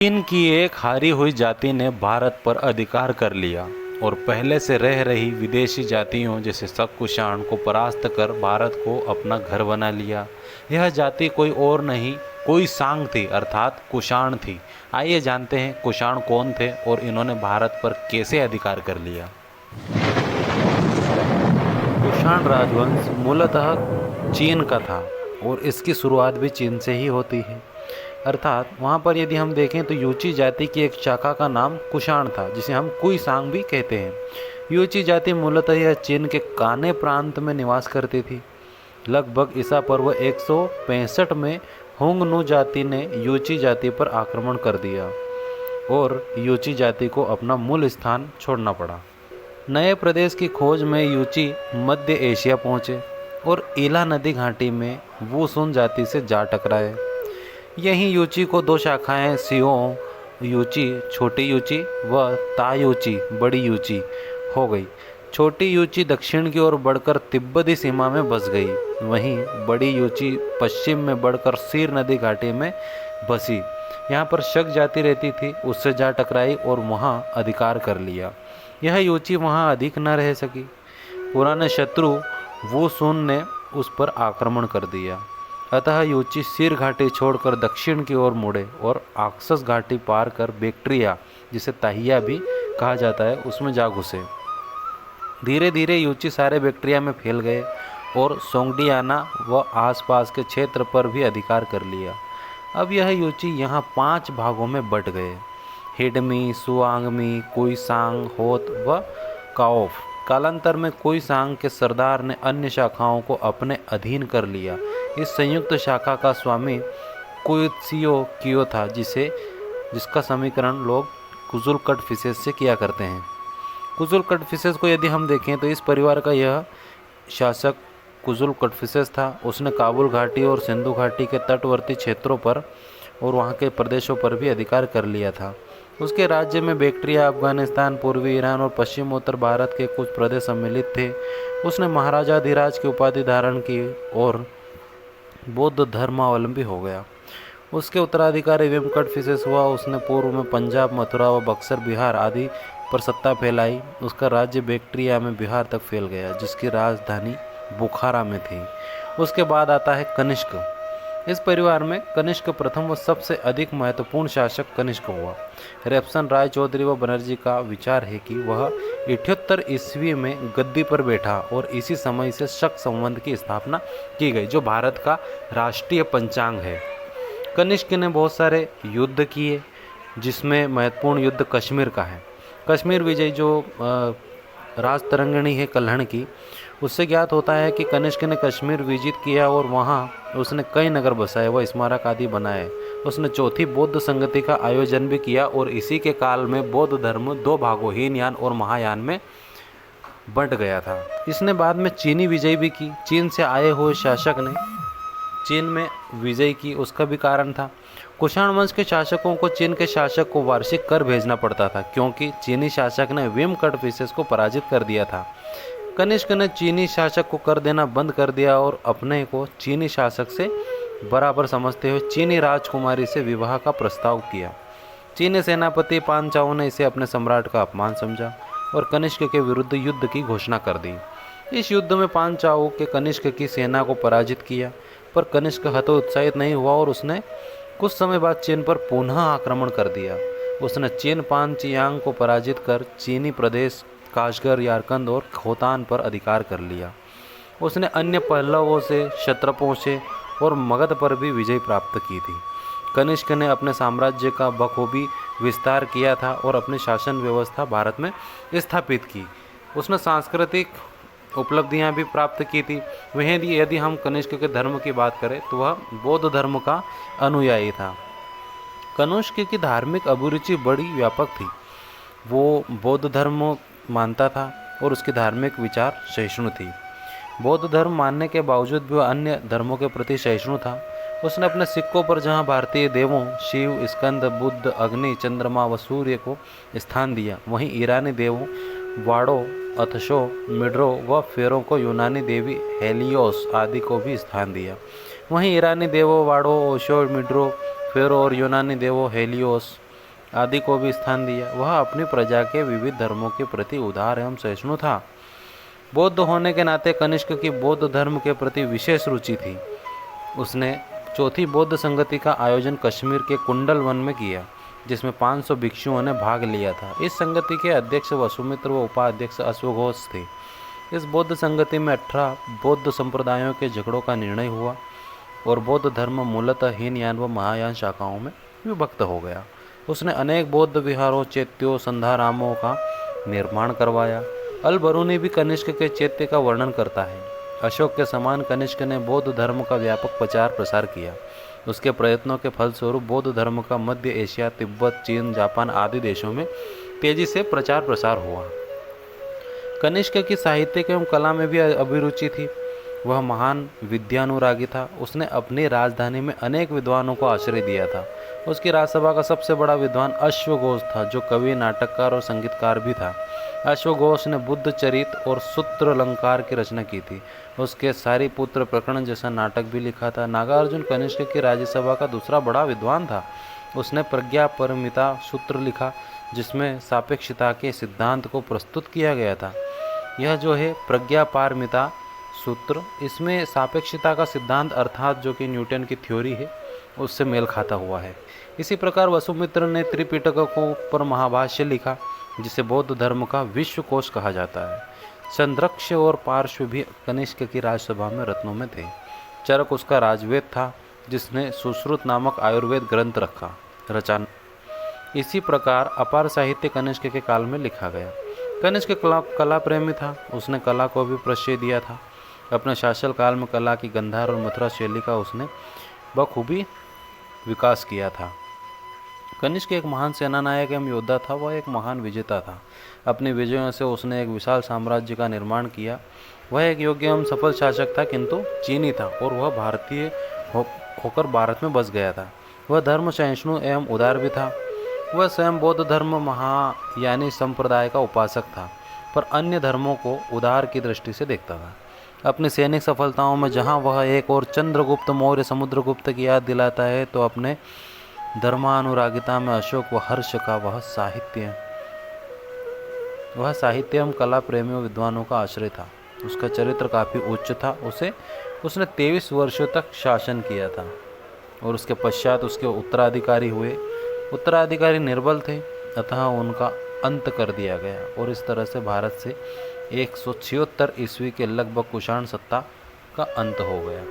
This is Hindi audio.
चीन की एक हारी हुई जाति ने भारत पर अधिकार कर लिया और पहले से रह रही विदेशी जातियों जैसे शक कुषाण को परास्त कर भारत को अपना घर बना लिया। यह जाति कोई और नहीं, कोई सांग थी, अर्थात कुषाण थी। आइए जानते हैं कुषाण कौन थे और इन्होंने भारत पर कैसे अधिकार कर लिया। कुषाण राजवंश मूलतः चीन का था और इसकी शुरुआत भी चीन से ही होती है। अर्थात वहाँ पर यदि हम देखें तो यूची जाति की एक शाखा का नाम कुषाण था, जिसे हम कुई सांग भी कहते हैं। यूची जाति मूलतः यह चीन के काने प्रांत में निवास करती थी। लगभग ईसा पूर्व 165 में हुंगनू जाति ने यूची जाति पर आक्रमण कर दिया और यूची जाति को अपना मूल स्थान छोड़ना पड़ा। नए प्रदेश की खोज में यूची मध्य एशिया पहुँचे और इला नदी घाटी में वुसुन जाति से जा टकराए। यहीं यूची को दो शाखाएं सियों यूची छोटी यूची व तायूची बड़ी यूची हो गई। छोटी यूची दक्षिण की ओर बढ़कर तिब्बती सीमा में बस गई, वहीं बड़ी यूची पश्चिम में बढ़कर सीर नदी घाटी में बसी। यहाँ पर शक जाति रहती थी, उससे जा टकराई और वहाँ अधिकार कर लिया। यह यूची वहाँ अधिक न रह सकी। पुराने शत्रु वुसुन ने उस पर आक्रमण कर दिया, अतः यूची सीर घाटी छोड़कर दक्षिण की ओर मुड़े और आक्सस घाटी पार कर बैक्ट्रिया, जिसे ताहिया भी कहा जाता है, उसमें जा घुसे। धीरे धीरे यूची सारे बैक्ट्रिया में फैल गए और सोंगडियाना व आसपास के क्षेत्र पर भी अधिकार कर लिया। अब यह यूची यहाँ 5 भागों में बट गए: हिडमी, सुआंगमी, कुईसांग, होत व काओफ। कालांतर में कुईसांग के सरदार ने अन्य शाखाओं को अपने अधीन कर लिया। इस संयुक्त शाखा का स्वामी कुइत्सियो कियो था, जिसका समीकरण लोग कुजुल कटफिसेस से किया करते हैं। कुजुल कटफिसेस को यदि हम देखें तो इस परिवार का यह शासक कुजुल कटफिसेस था। उसने काबुल घाटी और सिंधु घाटी के तटवर्ती क्षेत्रों पर और वहाँ के प्रदेशों पर भी अधिकार कर लिया था। उसके राज्य में बैक्ट्रिया, अफगानिस्तान, पूर्वी ईरान और पश्चिम उत्तर भारत के कुछ प्रदेश सम्मिलित थे। उसने महाराजाधिराज की उपाधि धारण की और बौद्ध धर्मावलंबी हो गया। उसके उत्तराधिकारी वेंकटफिसेस हुआ। उसने पूर्व में पंजाब, मथुरा व बक्सर, बिहार आदि पर सत्ता फैलाई। उसका राज्य बैक्ट्रिया में बिहार तक फैल गया, जिसकी राजधानी बुखारा में थी। उसके बाद आता है कनिष्क। इस परिवार में कनिष्क प्रथम व सबसे अधिक महत्वपूर्ण शासक कनिष्क हुआ। रेपसन राय चौधरी व बनर्जी का विचार है कि वह 78 ईस्वी में गद्दी पर बैठा और इसी समय से शक संवत की स्थापना की गई, जो भारत का राष्ट्रीय पंचांग है। कनिष्क ने बहुत सारे युद्ध किए, जिसमें महत्वपूर्ण युद्ध कश्मीर का है। कश्मीर विजय जो राज तरंगिणी है कल्हण की, उससे ज्ञात होता है कि कनिष्क ने कश्मीर विजित किया और वहाँ उसने कई नगर बसाए व स्मारक आदि बनाए। उसने चौथी बौद्ध संगति का आयोजन भी किया और इसी के काल में बौद्ध धर्म 2 भागों हीनयान और महायान में बंट गया था। इसने बाद में चीनी विजय भी की। चीन से आए हुए शासक ने चीन में विजय की, उसका भी कारण था। कुषाण वंश के शासकों को चीन के शासक को वार्षिक कर भेजना पड़ता था, क्योंकि चीनी शासक ने वेमकटफिसेस को पराजित कर दिया था। कनिष्क ने चीनी शासक को कर देना बंद कर दिया और अपने को चीनी शासक से बराबर समझते हुए चीनी राजकुमारी से विवाह का प्रस्ताव किया। चीनी सेनापति पांचाओ ने इसे अपने सम्राट का अपमान समझा और कनिष्क के विरुद्ध युद्ध की घोषणा कर दी। इस युद्ध में पांचाओ के कनिष्क की सेना को पराजित किया, पर कनिष्क हतोत्साहित नहीं हुआ और उसने कुछ समय बाद चीन पर पुनः आक्रमण कर दिया। उसने चीन पांचियांग को पराजित कर चीनी प्रदेश काशगर, यारकंद और खोतान पर अधिकार कर लिया। उसने अन्य पल्लवों से, क्षत्रपों से और मगध पर भी विजय प्राप्त की थी। कनिष्क ने अपने साम्राज्य का बखूबी विस्तार किया था और अपनी शासन व्यवस्था भारत में स्थापित की। उसने सांस्कृतिक उपलब्धियां भी प्राप्त की थी। वहीं यदि हम कनिष्क के धर्म की बात करें तो वह बौद्ध धर्म का अनुयायी था। कनिष्क की धार्मिक अभिरुचि बड़ी व्यापक थी। वो बौद्ध धर्म मानता था और उसकी धार्मिक विचार सहिष्णु थी। बौद्ध धर्म मानने के बावजूद भी वह अन्य धर्मों के प्रति सहिष्णु था। उसने अपने सिक्कों पर जहां भारतीय देवों शिव, स्कंद, बुद्ध, अग्नि, चंद्रमा व सूर्य को स्थान दिया, वहीं ईरानी देवों वाडो, अथशो, मिड्रो व फेरो को यूनानी देवी हेलियोस आदि को भी स्थान दिया। वहीं ईरानी देवों वाडो, ओशो, मिड्रो, फेरो और यूनानी देवों हेलियोस आदि को भी स्थान दिया। वह अपनी प्रजा के विविध धर्मों के प्रति उदार एवं सहिष्णु था। बौद्ध होने के नाते कनिष्क की बौद्ध धर्म के प्रति विशेष रुचि थी। उसने चौथी बौद्ध संगति का आयोजन कश्मीर के कुंडल वन में किया, जिसमें 500 भिक्षुओं ने भाग लिया था। इस संगति के अध्यक्ष वसुमित्र व उपाध्यक्ष अश्वघोष थे। इस बौद्ध संगति में 18 बौद्ध संप्रदायों के झगड़ों का निर्णय हुआ और बौद्ध धर्म मूलतः हीनयान व महायान शाखाओं में विभक्त हो गया। उसने अनेक बौद्ध विहारों, चैत्यों, संधारामों का निर्माण करवाया। अल बरूनी भी कनिष्क के चैत्य का वर्णन करता है। अशोक के समान कनिष्क ने बौद्ध धर्म का व्यापक प्रचार प्रसार किया। उसके प्रयत्नों के फलस्वरूप बौद्ध धर्म का मध्य एशिया, तिब्बत, चीन, जापान आदि देशों में तेजी से प्रचार प्रसार हुआ। कनिष्क की साहित्य एवं कला में भी अभिरुचि थी। वह महान विद्यानुरागी था। उसने अपनी राजधानी में अनेक विद्वानों को आश्रय दिया था। उसकी राजसभा का सबसे बड़ा विद्वान अश्वघोष था, जो कवि, नाटककार और संगीतकार भी था। अश्वघोष ने बुद्ध चरित और सूत्र अलंकार की रचना की थी। उसके सारीपुत्र प्रकरण जैसा नाटक भी लिखा था। नागार्जुन कनिष्क की राज्यसभा का दूसरा बड़ा विद्वान था। उसने प्रज्ञापारमिता सूत्र लिखा, जिसमें सापेक्षता के सिद्धांत को प्रस्तुत किया गया था। यह जो है प्रज्ञापारमिता सूत्र, इसमें सापेक्षता का सिद्धांत अर्थात जो कि न्यूटन की थ्योरी है उससे मेल खाता हुआ है। इसी प्रकार वसुमित्र ने त्रिपिटक को पर महाभाष्य लिखा, जिसे बौद्ध धर्म का विश्वकोश कहा जाता है। संरक्ष और पार्श्व भी कनिष्क की राजसभा में रत्नों में थे। चरक उसका राजवेद था, जिसने सुश्रुत नामक आयुर्वेद ग्रंथ रचा। इसी प्रकार अपार साहित्य कनिष्क के काल में लिखा गया। कनिष्क कला प्रेमी था। उसने कला को भी प्रश्रय दिया था। अपने शासन काल में कला की गंधार और मथुरा शैली का उसने बखूबी विकास किया था। कनिष्क एक महान सेनानायक एवं योद्धा था। वह एक महान विजेता था। अपनी विजयों से उसने एक विशाल साम्राज्य का निर्माण किया। वह एक योग्य एवं सफल शासक था, किंतु चीनी था और वह भारतीय होकर भारत में बस गया था। वह धर्म सहिष्णु एवं उदार भी था। वह स्वयं बौद्ध धर्म महायानी संप्रदाय का उपासक था, पर अन्य धर्मों को उदार की दृष्टि से देखता था। अपनी सैनिक सफलताओं में जहाँ वह एक और चंद्रगुप्त मौर्य समुद्रगुप्त की याद दिलाता है, तो अपने धर्मानुरागिता में अशोक व हर्ष का वह साहित्य एवं कला प्रेमियों विद्वानों का आश्रय था। उसका चरित्र काफ़ी उच्च था। उसने 23 वर्षों तक शासन किया था और उसके पश्चात उसके उत्तराधिकारी हुए। उत्तराधिकारी निर्बल थे, अतः उनका अंत कर दिया गया और इस तरह से भारत से 176 ईस्वी के लगभग कुषाण सत्ता का अंत हो गया।